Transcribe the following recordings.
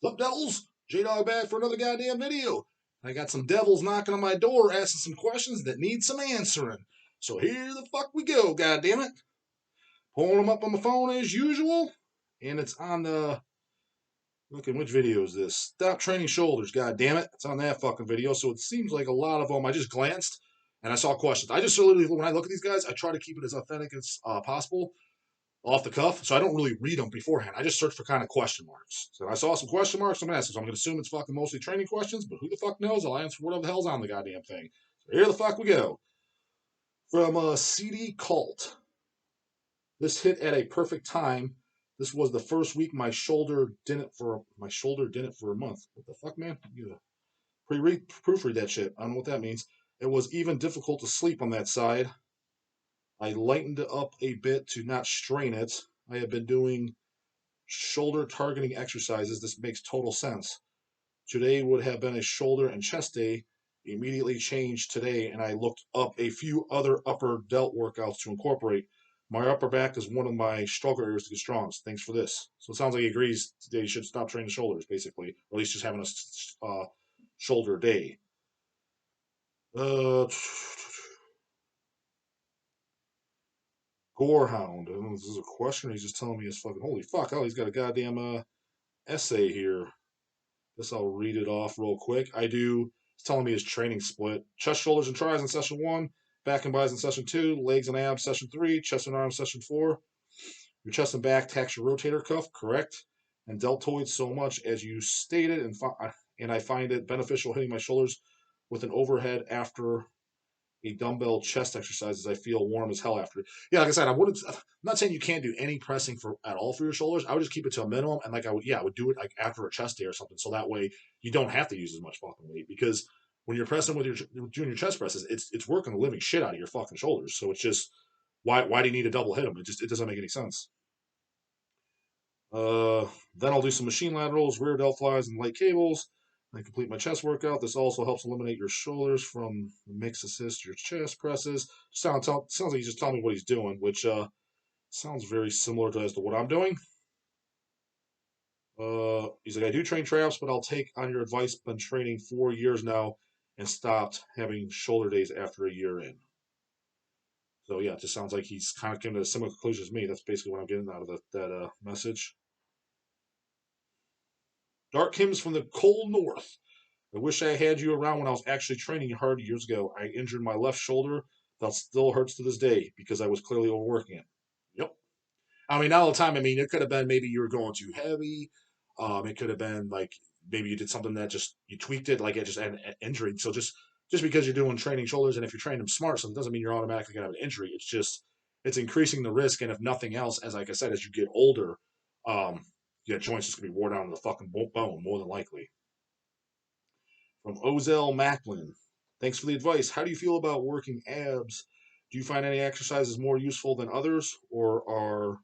What's up, devils? J-dawg back for another goddamn video. I got some devils knocking on my door asking some questions that need some answering. So here the fuck we go, goddammit. Pulling them up on my phone as usual. And it's on the... Looking, which video is this? Stop training shoulders, goddammit. It's on that fucking video. So it seems like a lot of them, I just glanced and I saw questions. I just literally, when I look at these guys, I try to keep it as authentic as possible. Off the cuff, so I don't really read them beforehand. I just search for kind of question marks. So I saw some question marks, I'm gonna ask them. So I'm gonna assume it's fucking mostly training questions, but who the fuck knows? I'll answer whatever the hell's on the goddamn thing. So here the fuck we go. From CD Cult. This hit at a perfect time. This was the first week my shoulder didn't for a month. What the fuck, man? You proofread that shit. I don't know what that means. It was even difficult to sleep on that side. I lightened it up a bit to not strain it. I have been doing shoulder targeting exercises. This makes total sense. Today would have been a shoulder and chest day. Immediately changed today, and I looked up a few other upper delt workouts to incorporate. My upper back is one of my struggle areas to get strong. So thanks for this. So it sounds like he agrees today you should stop training shoulders, basically, or at least just having a shoulder day. Uh, Gorehound. I don't know if this is a question. He's just telling me his fucking holy fuck. Oh, he's got a goddamn essay here. Guess I'll read it off real quick. It's telling me his training split. Chest, shoulders, and tries in session 1. Back and bis in session 2. Legs and abs session 3. Chest and arms session 4. Your chest and back tax your rotator cuff, correct? And deltoids so much as you stated, and I find it beneficial hitting my shoulders with an overhead after a dumbbell chest exercises. I feel warm as hell after. Yeah, like I said, I'm not saying you can't do any pressing for at all for your shoulders. I would just keep it to a minimum, and I would do it like after a chest day or something, so that way you don't have to use as much fucking weight. Because when you're pressing with doing your chest presses, it's working the living shit out of your fucking shoulders. So it's just why do you need to double hit them? It doesn't make any sense. Uh, then I'll do some machine laterals, rear delt flies, and light cables. I complete my chest workout. This also helps eliminate your shoulders from the mix assist your chest presses. Sounds like he's just telling me what he's doing, which sounds very similar to as to what I'm doing. He's like, I do train traps, but I'll take on your advice. Been training 4 years now and stopped having shoulder days after a year in. So yeah, it just sounds like he's kind of came to a similar conclusion as me. That's basically what I'm getting out of that message. Dark hymns from the cold north. I wish I had you around when I was actually training hard years ago. I injured my left shoulder. That still hurts to this day because I was clearly overworking it. Yep. I mean, not all the time. I mean, it could have been maybe you were going too heavy. It could have been like maybe you did something that just you tweaked it, like it just had an injury. So just because you're doing training shoulders, and if you're training them smart, so it doesn't mean you're automatically gonna have an injury. It's increasing the risk, and if nothing else, as like I said, as you get older, your joints just gonna be worn down to the fucking bone more than likely. From Ozell Macklin. Thanks for the advice. How do you feel about working abs? Do you find any exercises more useful than others, or are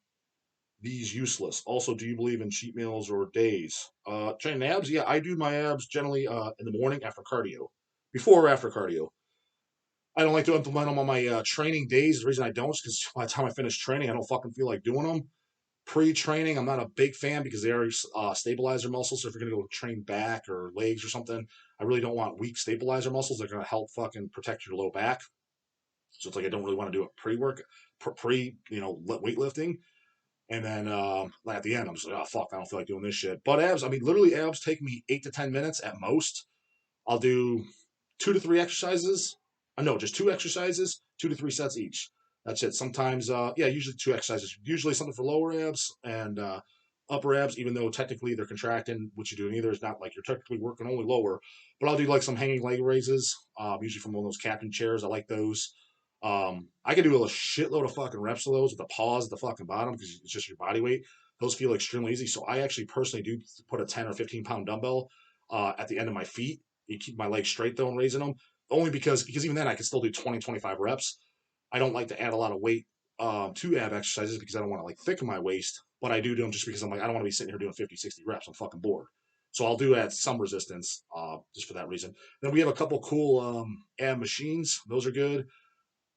these useless? Also, do you believe in cheat meals or days? Training abs? Yeah, I do my abs generally in the morning after cardio. Before or after cardio. I don't like to implement them on my training days. The reason I don't is because by the time I finish training, I don't fucking feel like doing them. Pre-training, I'm not a big fan because they already stabilize your muscles. So if you're gonna go train back or legs or something, I really don't want weak stabilizer muscles. They're gonna help fucking protect your low back. So it's like I don't really want to do it pre-work, weightlifting. And then like at the end, I'm just like, oh fuck, I don't feel like doing this shit. But abs, I mean, literally abs take me 8 to 10 minutes at most. I'll do 2 to 3 exercises. No, just 2 exercises, 2 to 3 sets each. That's it. Sometimes, usually 2 exercises. Usually something for lower abs and upper abs, even though technically they're contracting, which you're doing either is not like you're technically working only lower. But I'll do like some hanging leg raises, usually from one of those captain chairs. I like those. I can do a shitload of fucking reps of those with the pause at the fucking bottom because it's just your body weight. Those feel extremely easy. So I actually personally do put a 10 or 15 pound dumbbell at the end of my feet. You keep my legs straight though and raising them. Only because even then I can still do 20, 25 reps. I don't like to add a lot of weight to ab exercises because I don't want to like thicken my waist, but I do them just because I'm like, I don't want to be sitting here doing 50, 60 reps. I'm fucking bored. So I'll do add some resistance just for that reason. Then we have a couple cool ab machines. Those are good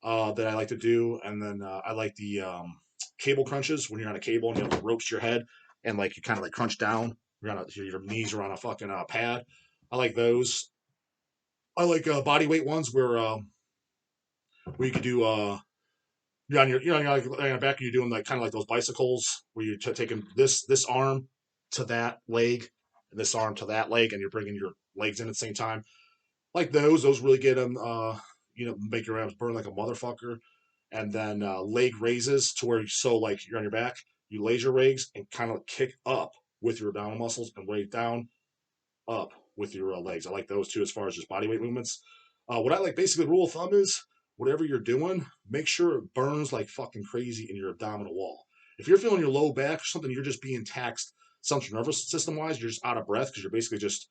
that I like to do. And then I like the cable crunches when you're on a cable and you have the ropes to your head and like you kind of like crunch down. Your knees are on a fucking pad. I like those. I like body weight ones where you could do you're on your back and you're doing like kind of like those bicycles where you're taking this arm to that leg and this arm to that leg and you're bringing your legs in at the same time. Like those really get them make your abs burn like a motherfucker. And then leg raises to where like you're on your back, you laser raise and kind of kick up with your abdominal muscles and weight down up with your legs. I like those too as far as just body weight movements. What I like, basically, rule of thumb is whatever you're doing, make sure it burns like fucking crazy in your abdominal wall. If you're feeling your low back or something, you're just being taxed central nervous system wise, you're just out of breath because you're basically just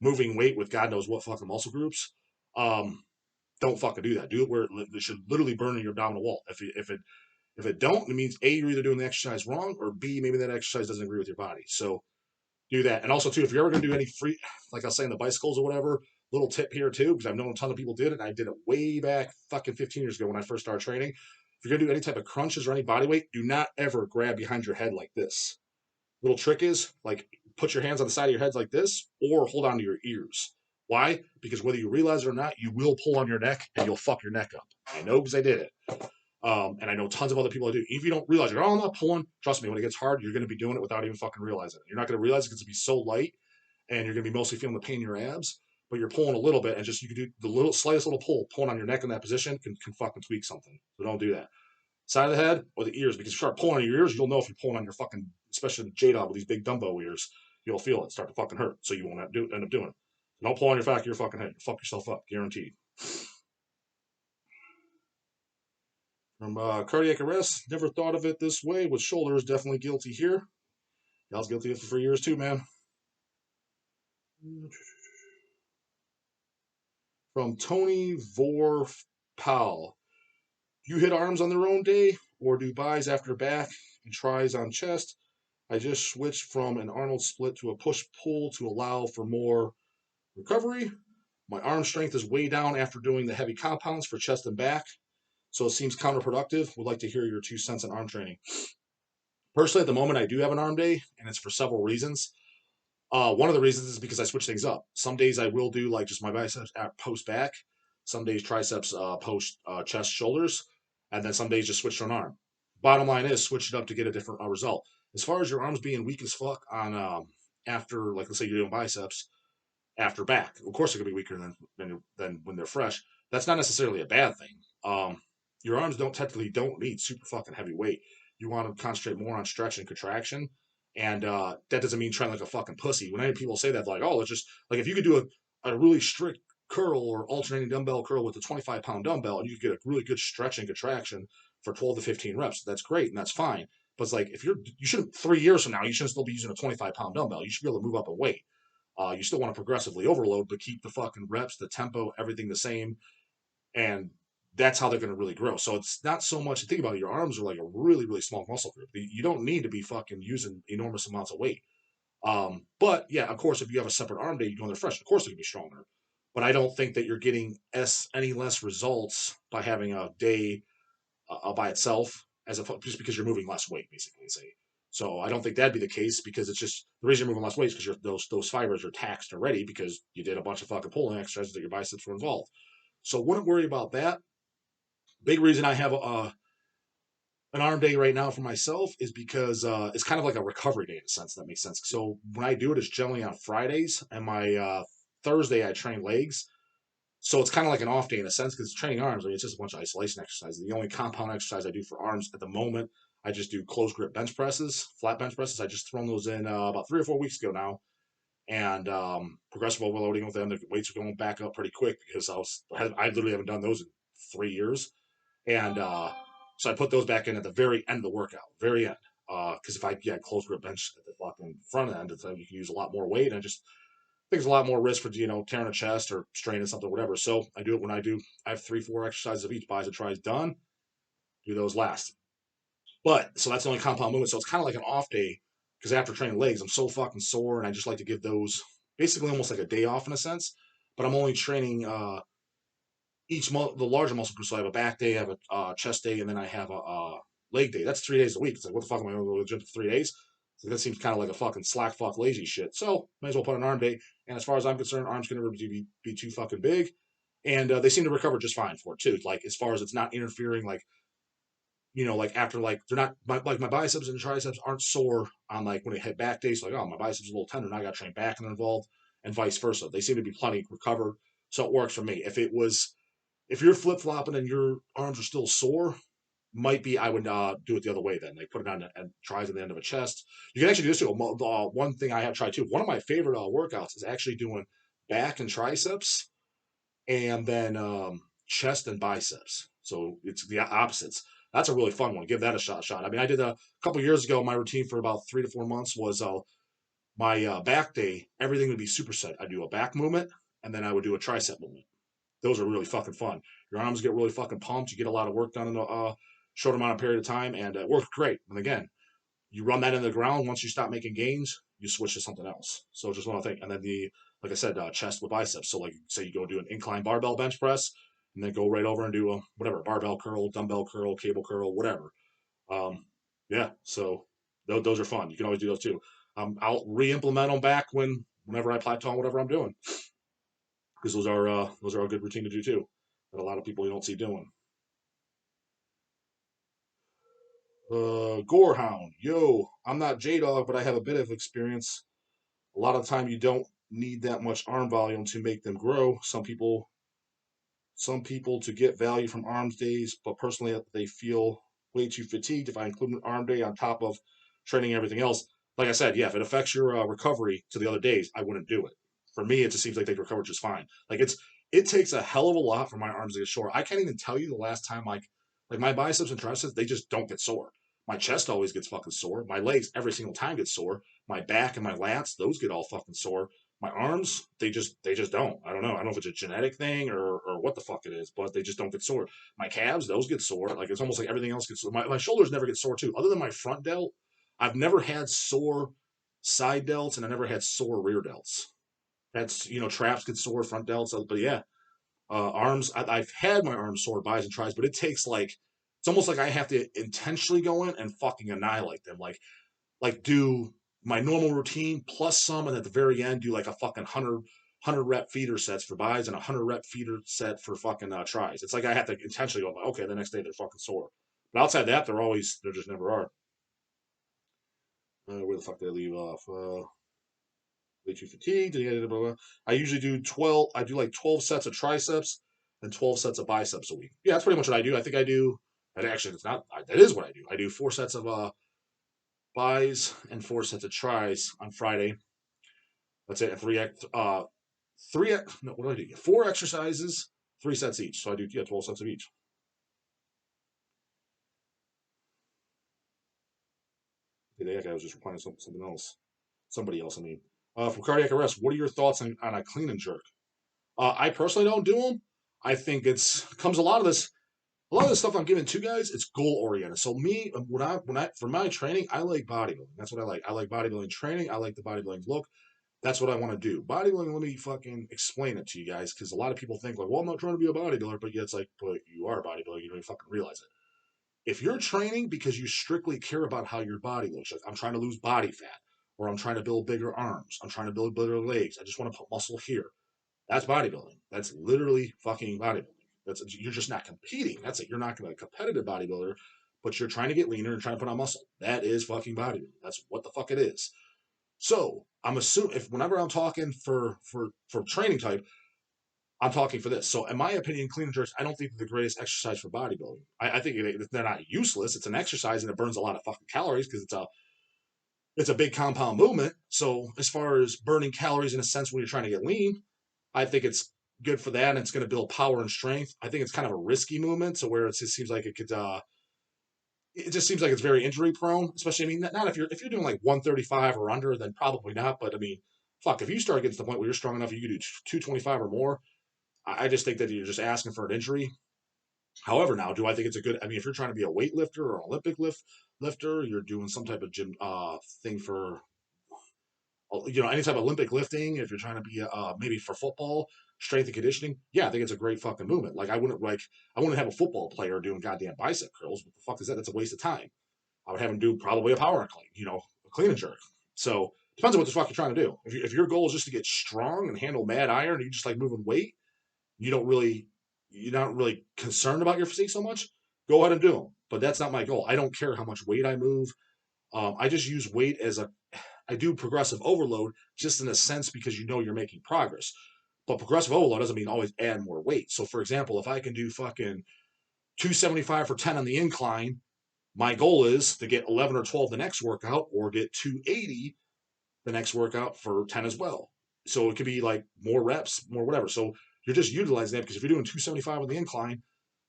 moving weight with God knows what fucking muscle groups. Um, don't fucking do that. Do it where it should literally burn in your abdominal wall. If it don't, it means A, you're either doing the exercise wrong, or B, maybe that exercise doesn't agree with your body. So do that. And also too, if you're ever going to do any free, like I was saying, the bicycles or whatever, little tip here too, because I've known a ton of people did it. And I did it way back fucking 15 years ago when I first started training. If you're going to do any type of crunches or any body weight, do not ever grab behind your head like this. Little trick is like put your hands on the side of your head like this, or hold on to your ears. Why? Because whether you realize it or not, you will pull on your neck and you'll fuck your neck up. I know because I did it. And I know tons of other people that do. If you don't realize it, oh, I'm not pulling. Trust me, when it gets hard, you're going to be doing it without even fucking realizing it. You're not going to realize it because it's going to be so light, and you're going to be mostly feeling the pain in your abs. But you're pulling a little bit, and just you can do the slightest little pull, pulling on your neck in that position can fucking tweak something. So don't do that. Side of the head or the ears, because if you start pulling on your ears, you'll know if you're pulling on your fucking, especially the J-dawg with these big Dumbo ears, you'll feel it start to fucking hurt. So you won't end up doing it. Don't pull on your back of your fucking head. Fuck yourself up, guaranteed. From cardiac arrest, never thought of it this way. With shoulders, definitely guilty here. I was guilty of it for years too, man. From Tony Vorf Powell. You hit arms on their own day, or do buys after back and tries on chest? I just switched from an Arnold split to a push-pull to allow for more recovery. My arm strength is way down after doing the heavy compounds for chest and back, so it seems counterproductive. Would like to hear your 2 cents on arm training. Personally, at the moment, I do have an arm day, and it's for several reasons. One of the reasons is because I switch things up. Some days I will do like just my biceps at post back. Some days triceps post chest shoulders, and then some days just switch to an arm. Bottom line is switch it up to get a different result. As far as your arms being weak as fuck on after, like, let's say you're doing biceps after back, of course it could be weaker than when they're fresh. That's not necessarily a bad thing. Your arms don't need super fucking heavy weight. You want to concentrate more on stretch and contraction. And that doesn't mean trying like a fucking pussy. When any people say that, like, oh, let's just, like, if you could do a really strict curl or alternating dumbbell curl with a 25-pound dumbbell and you could get a really good stretch and contraction for 12 to 15 reps, that's great and that's fine. But it's like, if you shouldn't, 3 years from now, you shouldn't still be using a 25-pound dumbbell. You should be able to move up in weight. You still want to progressively overload, but keep the fucking reps, the tempo, everything the same. And that's how they're going to really grow. So it's not so much, think about it, your arms are like a really, really small muscle group. You don't need to be fucking using enormous amounts of weight. But yeah, of course, if you have a separate arm day, you're going there fresh, of course it can be stronger. But I don't think that you're getting any less results by having a day by itself, just because you're moving less weight, basically. Say. So I don't think that'd be the case, because it's just the reason you're moving less weight is because those fibers are taxed already because you did a bunch of fucking pulling exercises that your biceps were involved. So wouldn't worry about that. Big reason I have an arm day right now for myself is because it's kind of like a recovery day in a sense. That makes sense. So when I do it, it's generally on Fridays, and my Thursday I train legs. So it's kind of like an off day in a sense, because training arms, I mean, it's just a bunch of isolation exercises. The only compound exercise I do for arms at the moment, I just do closed grip bench presses, flat bench presses. I just thrown those in about 3 or 4 weeks ago now, and progressive overloading with them. The weights are going back up pretty quick because I literally haven't done those in 3 years, and so I put those back in at the very end of the workout, very end. Because if I closed grip bench at the fucking front end, then you can use a lot more weight, and I just think there's a lot more risk for tearing a chest or straining something, whatever. So I do it when I do. I have 3-4 exercises of each. Buys and tries done. Do those last. But so that's the only compound movement. So it's kind of like an off day, because after training legs, I'm so fucking sore, and I just like to give those basically almost like a day off in a sense. But I'm only training the larger muscle groups. So I have a back day, I have a chest day, and then I have a leg day. That's 3 days a week. It's like, what the fuck am I going to go to the gym for 3 days? So that seems kind of like a fucking slack fuck lazy shit. So might as well put an arm day. And as far as I'm concerned, arms can never be too fucking big. And they seem to recover just fine for it too. Like as far as it's not interfering, like like after like they're not like my biceps and triceps aren't sore on like when they hit back days. Like oh my biceps is a little tender, and I got to train back and they're involved, and vice versa. They seem to be plenty recovered, so it works for me. If you're flip flopping and your arms are still sore, might be I would do it the other way then. Like put it on and tries at the end of a chest. You can actually do this too. One thing I have tried too. One of my favorite workouts is actually doing back and triceps and then chest and biceps. So it's the opposites. That's a really fun one. Give that a shot. I mean, I did a couple years ago. My routine for about 3 to 4 months was my back day. Everything would be superset. I do a back movement and then I would do a tricep movement. Those are really fucking fun. Your arms get really fucking pumped. You get a lot of work done in a short amount of period of time, and it works great. And again, you run that into the ground. Once you stop making gains, you switch to something else. So just one thing. And then like I said, chest with biceps. So like say you go do an incline barbell bench press, and then go right over and do a whatever barbell curl, dumbbell curl, cable curl, whatever. Um, yeah. So those are fun. You can always do those too. I'll re-implement them back whenever I plateau on whatever I'm doing, because those are a good routine to do too. That a lot of people you don't see doing. Gorehound, yo, I'm not J-dawg, but I have a bit of experience. A lot of the time, you don't need that much arm volume to make them grow. Some people to get value from arms days, but personally, they feel way too fatigued if I include an arm day on top of training everything else. Like I said, yeah, if it affects your recovery to the other days, I wouldn't do it. For me, it just seems like they recover just fine. Like it takes a hell of a lot for my arms to get sore. I can't even tell you the last time like my biceps and triceps, they just don't get sore. My chest always gets fucking sore. My legs every single time get sore. My back and my lats, those get all fucking sore. My arms, they just don't. I don't know. I don't know if it's a genetic thing or what the fuck it is, but they just don't get sore. My calves, those get sore. Like it's almost like everything else gets sore. My shoulders never get sore too. Other than my front delt, I've never had sore side delts and I never had sore rear delts. That's traps get sore, front delts, but yeah, arms. I've had my arms sore, bis and tries, but it takes like it's almost like I have to intentionally go in and fucking annihilate them. Like do my normal routine plus some, and at the very end do like a fucking 100 rep feeder sets for bis and a 100 rep feeder set for fucking tries. It's like I have to intentionally go, okay, the next day they're fucking sore. But outside that, they're just never are. Where the fuck did I leave off? Way too fatigued. I usually do 12. I do like 12 sets of triceps and 12 sets of biceps a week. Yeah, that's pretty much what I do. I think I do. And actually, it's not. That is what I do. I do 4 sets of bis and 4 sets of tries on Friday. That's it. Three. No, what do I do? 4 exercises, 3 sets each. So I do 12 sets of each. Today I was just replying to something else. Somebody else. I mean, for cardiac arrest, what are your thoughts on a clean and jerk? I personally don't do them. I think it's comes a lot of the stuff I'm giving to guys, it's goal oriented. So me, when I for my training, I like bodybuilding. That's what I like. I like bodybuilding training. I like the bodybuilding look. That's what I want to do. Bodybuilding. Let me fucking explain it to you guys, because a lot of people think like, well, I'm not trying to be a bodybuilder, but yeah, it's like, but you are a bodybuilder. You don't even fucking realize it. If you're training because you strictly care about how your body looks, like I'm trying to lose body fat, or I'm trying to build bigger arms, I'm trying to build bigger legs, I just want to put muscle here. That's bodybuilding. That's literally fucking bodybuilding. You're just not competing. That's it. You're not going to be a competitive bodybuilder, but you're trying to get leaner and trying to put on muscle. That is fucking bodybuilding. That's what the fuck it is. So I'm assuming if whenever I'm talking for training type, I'm talking for this. So in my opinion, clean and jerks, I don't think they're the greatest exercise for bodybuilding. I think they're not useless. It's an exercise and it burns a lot of fucking calories because it's a big compound movement. So as far as burning calories in a sense when you're trying to get lean, I think it's good for that, and it's going to build power and strength. I think it's kind of a risky movement, so where it just seems like it could. It just seems like it's very injury prone, especially. I mean, not if you're doing like 135 or under, then probably not. But I mean, fuck, if you start getting to the point where you're strong enough, you can do 225 or more. I just think that you're just asking for an injury. However, now, do I think it's a good? I mean, if you're trying to be a weightlifter or an Olympic lifter, you're doing some type of gym thing for any type of Olympic lifting, if you're trying to be maybe for football, strength and conditioning, yeah, I think it's a great fucking movement. Like I wouldn't have a football player doing goddamn bicep curls. What the fuck is that? That's a waste of time. I would have him do probably a power incline, clean and jerk. So depends on what the fuck you're trying to do. If your goal is just to get strong and handle mad iron, and you just like moving weight, you don't really, you're not really concerned about your physique so much. Go ahead and do them. But that's not my goal. I don't care how much weight I move. I just use weight as a, I do progressive overload just in a sense because you know you're making progress. But progressive overload doesn't mean always add more weight. So for example, if I can do fucking 275 for 10 on the incline, my goal is to get 11 or 12 the next workout or get 280 the next workout for 10 as well. So it could be like more reps, more whatever. So you're just utilizing that because if you're doing 275 on the incline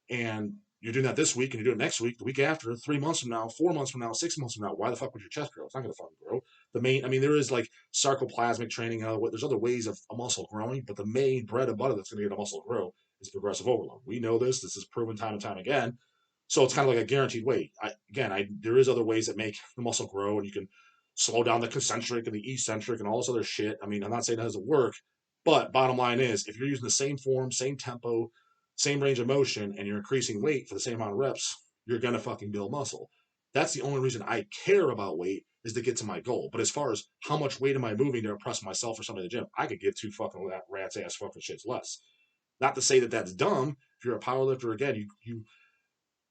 and you're doing that this week and you're doing it next week, the week after, 3 months from now, 4 months from now, 6 months from now, why the fuck would your chest grow? It's not going to fucking grow. The main, I mean, there is like sarcoplasmic training. There's other ways of a muscle growing, but the main bread and butter that's going to get a muscle grow is progressive overload. We know this. This is proven time and time again. So it's kind of like a guaranteed weight. There is other ways that make the muscle grow, and you can slow down the concentric and the eccentric and all this other shit. I mean, I'm not saying that doesn't work, but bottom line is, if you're using the same form, same tempo, same range of motion, and you're increasing weight for the same amount of reps, you're gonna fucking build muscle. That's the only reason I care about weight, is to get to my goal. But as far as how much weight am I moving to impress myself or somebody in the gym, I could give two fucking rat's ass fucking shits less. Not to say that that's dumb. If you're a powerlifter, again, you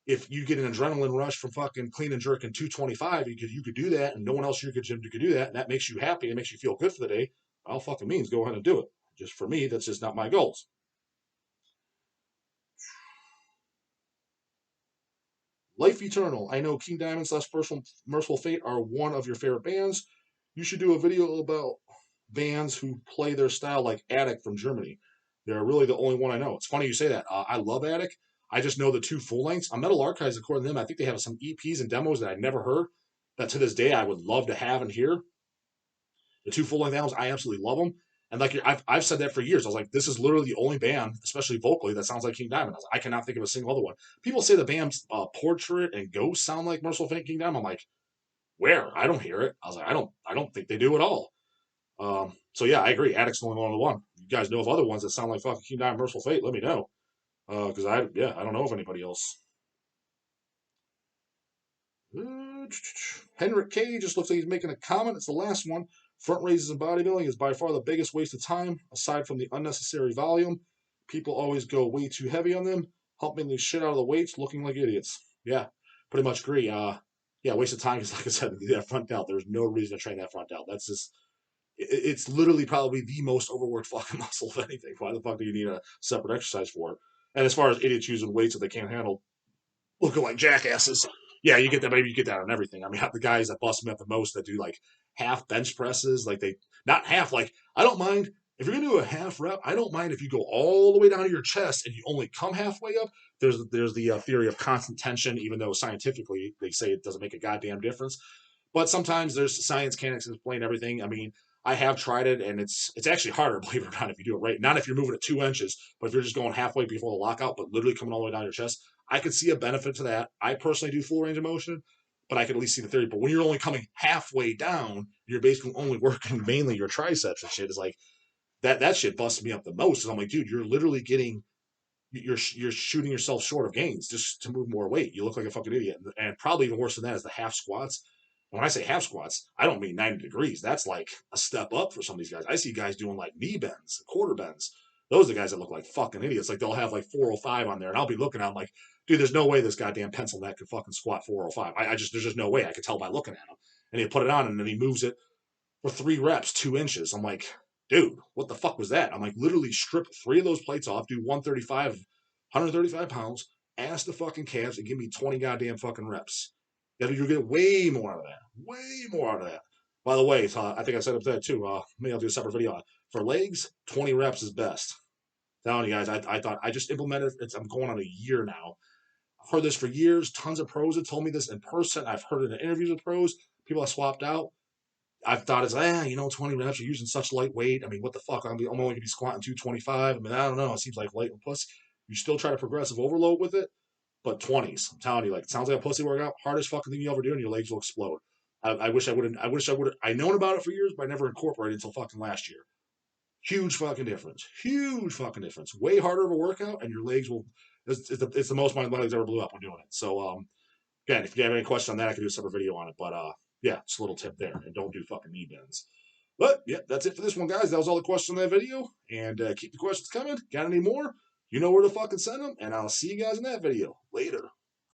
if you get an adrenaline rush from fucking clean and jerking 225, you could do that, and no one else in your gym could do that, and that makes you happy and makes you feel good for the day. All fucking means go ahead and do it. Just for me, that's just not my goals. Life Eternal. I know King Diamond slash Merciful Fate are one of your favorite bands. You should do a video about bands who play their style like Attic from Germany. They're really the only one I know. It's funny you say that. I love Attic. I just know the two full lengths. On Metal Archives, according to them, I think they have some EPs and demos that I never heard that to this day I would love to have and hear. The two full length albums, I absolutely love them. And like I've said that for years. I was like, this is literally the only band, especially vocally, that sounds like King Diamond. I cannot think of a single other one. People say the band's Portrait and Ghost sound like Merciful Fate, King Diamond. I'm like, where? I don't hear it. I was like, I don't think they do at all. So yeah, I agree. Addict's the only one. You guys know of other ones that sound like fucking King Diamond, Merciful Fate? Let me know. Because I don't know of anybody else. Henrik K just looks like he's making a comment. It's the last one. Front raises and bodybuilding is by far the biggest waste of time, aside from the unnecessary volume. People always go way too heavy on them, helping the shit out of the weights, looking like idiots. Yeah, pretty much agree. Yeah, waste of time is, like I said, that front delt. There's no reason to train that front delt. That's just, it's literally probably the most overworked fucking muscle of anything. Why the fuck do you need a separate exercise for it? And as far as idiots using weights that they can't handle, looking like jackasses. Yeah, you get that. Maybe you get that on everything. I mean, the guys that bust me up the most that do like half bench presses, like they not half. Like I don't mind if you're gonna do a half rep. I don't mind if you go all the way down to your chest and you only come halfway up. There's the theory of constant tension, even though scientifically they say it doesn't make a goddamn difference. But sometimes there's science can't explain everything. I mean, I have tried it, and it's actually harder, believe it or not, if you do it right. Not if you're moving at 2 inches, but if you're just going halfway before the lockout, but literally coming all the way down your chest. I could see a benefit to that. I personally do full range of motion, but I could at least see the theory. But when you're only coming halfway down, you're basically only working mainly your triceps and shit. Is like that shit busts me up the most. I'm like, dude, you're literally getting you're shooting yourself short of gains just to move more weight. You look like a fucking idiot. And probably even worse than that is the half squats. When I say half squats, I don't mean 90 degrees. That's like a step up for some of these guys. I see guys doing like knee bends, quarter bends. Those are the guys that look like fucking idiots. Like they'll have like 405 on there, and I'll be looking at them like, dude, there's no way this goddamn pencil neck could fucking squat 405. There's just no way. I could tell by looking at him. And he put it on, and then he moves it for 3 reps, 2 inches. I'm like, dude, what the fuck was that? I'm like, literally strip 3 of those plates off, do 135 pounds, ass the fucking calves, and give me 20 goddamn fucking reps. You'll get way more out of that. Way more out of that. By the way, I think I said up there too. Maybe I'll do a separate video on it. For legs, 20 reps is best. Telling you guys, I thought I just implemented it. I'm going on a year now. I've heard this for years. Tons of pros have told me this in person. I've heard it in interviews with pros. People I swapped out. I've thought it's 20 reps. You're using such light weight. I mean, what the fuck? I'm only going to be squatting 225. I mean, I don't know. It seems like light and pussy. You still try to progressive overload with it, but 20s. I'm telling you, like, it sounds like a pussy workout. Hardest fucking thing you ever do, and your legs will explode. I wish I would. I wish I would. I known about it for years, but I never incorporated it until fucking last year. Huge fucking difference. Huge fucking difference. Way harder of a workout, and your legs will. It's the most my legs ever blew up when doing it. So again, if you have any questions on that, I can do a separate video on it. But Yeah, just a little tip there. And don't do fucking knee bends. But, yeah, that's it for this one, guys. That was all the questions on that video. And keep the questions coming. Got any more? You know where to fucking send them. And I'll see you guys in that video. Later.